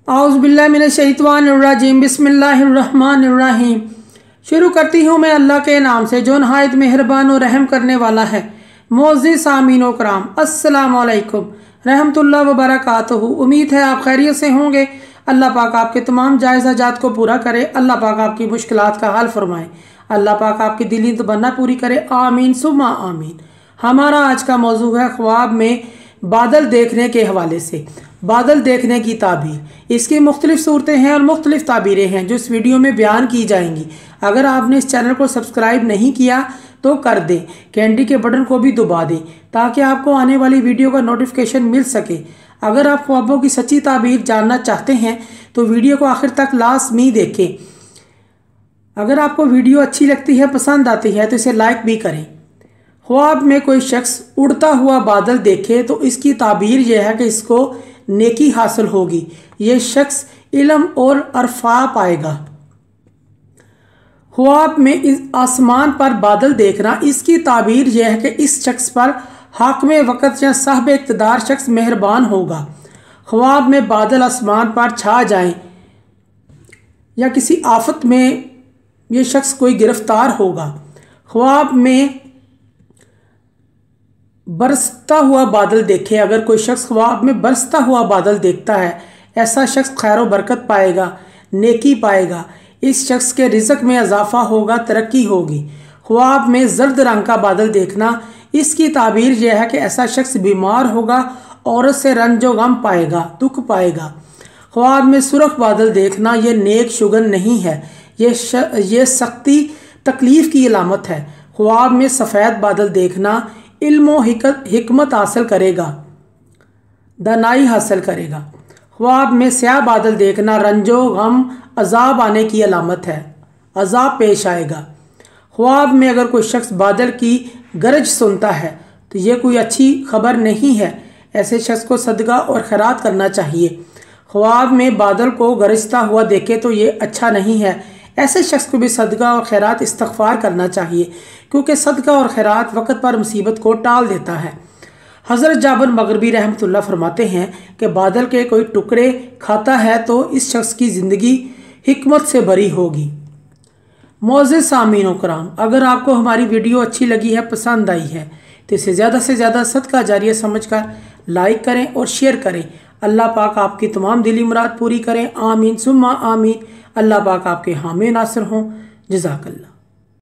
औज़ुबिल्लाहिमिनश्शैतानिर्रजीम बिस्मिल्लाहिर्रहमानिर्रहीम। शुरू करती हूँ मैं अल्लाह के नाम से जो नहायत मेहरबान और रहम करने वाला है। मोअज़्ज़िज़ सामीन व कराम, अस्सलामु अलैकुम रहमतुल्लाह व बरकातहू। उम्मीद है आप खैरियत से होंगे। अल्लाह पाक आपके तमाम जायज़ हाजात को पूरा करे। अल्लाह पाक आपकी मुश्किलात का हल फरमाए। अल्लाह पाक आपकी दिली तमन्ना पूरी करे। आमीन सुम्मा आमीन। हमारा आज का मौजू है ख्वाब में बादल देखने के हवाले से। बादल देखने की ताबीर, इसकी मुख्तलिफ सूरतें हैं और मुख्तलिफ ताबीरें हैं जो इस वीडियो में बयान की जाएंगी। अगर आपने इस चैनल को सब्सक्राइब नहीं किया तो कर दें, घंटी के बटन को भी दबा दें ताकि आपको आने वाली वीडियो का नोटिफिकेशन मिल सके। अगर आप ख्वाबों की सच्ची ताबीर जानना चाहते हैं तो वीडियो को आखिर तक लाज़मी देखें। अगर आपको वीडियो अच्छी लगती है, पसंद आती है तो इसे लाइक भी करें। ख्वाब में कोई शख्स उड़ता हुआ बादल देखे तो इसकी ताबीर यह है कि इसको नेकी हासिल होगी। ये शख्स इल्म और अरफा पाएगा। ख्वाब में इस आसमान पर बादल देखना, इसकी ताबीर यह है कि इस शख्स पर हाकिम वक़्त या साहिब इक़्तिदार शख्स मेहरबान होगा। ख्वाब में बादल आसमान पर छा जाएं या किसी आफत में ये शख्स कोई गिरफ्तार होगा। ख्वाब में बरसता हुआ बादल देखे, अगर कोई शख्स ख्वाब में बरसता हुआ बादल देखता है, ऐसा शख्स खैर व बरकत पाएगा, नेकी पाएगा। इस शख्स के रिज़्क़ में इजाफा होगा, तरक्की होगी। ख्वाब में जर्द रंग का बादल देखना, इसकी ताबीर यह है कि ऐसा शख्स बीमार होगा, औरत से रंजो गम पाएगा, दुख पाएगा। ख्वाब में सुर्ख बादल देखना ये नेक शुगन नहीं है, ये सख्ती तकलीफ़ की अलामत है। ख्वाब में सफ़ेद बादल देखना इल्म हिकमत हासिल करेगा, दानाई हासिल करेगा। ख्वाब में स्याह बादल देखना रंजो गम अजाब आने की अलामत है, अजाब पेश आएगा। ख्वाब में अगर कोई शख्स बादल की गरज सुनता है तो ये कोई अच्छी खबर नहीं है, ऐसे शख्स को सदका और खैरात करना चाहिए। ख्वाब में बादल को गरजता हुआ देखे तो ये अच्छा नहीं है, ऐसे शख्स को भी सदका और खैरात इस्तग़फ़ार करना चाहिए, क्योंकि सदका और खैरात वक़्त पर मुसीबत को टाल देता है। हज़रत जाबिर मग़रिबी रहमतुल्लाह फरमाते हैं कि बादल के कोई टुकड़े खाता है तो इस शख्स की ज़िंदगी हिकमत से भरी होगी। मोअज़्ज़िज़ सामीन व कराम, अगर आपको हमारी वीडियो अच्छी लगी है, पसंद आई है तो इसे ज़्यादा से ज़्यादा सदका जारिया समझकर लाइक करें और शेयर करें। अल्लाह पाक आपकी तमाम दिली मुराद पूरी करें। आमीन सुम्मा आमीन। अल्लाह पाक आपके हामी नासिर हों। जज़ाकल्लाह।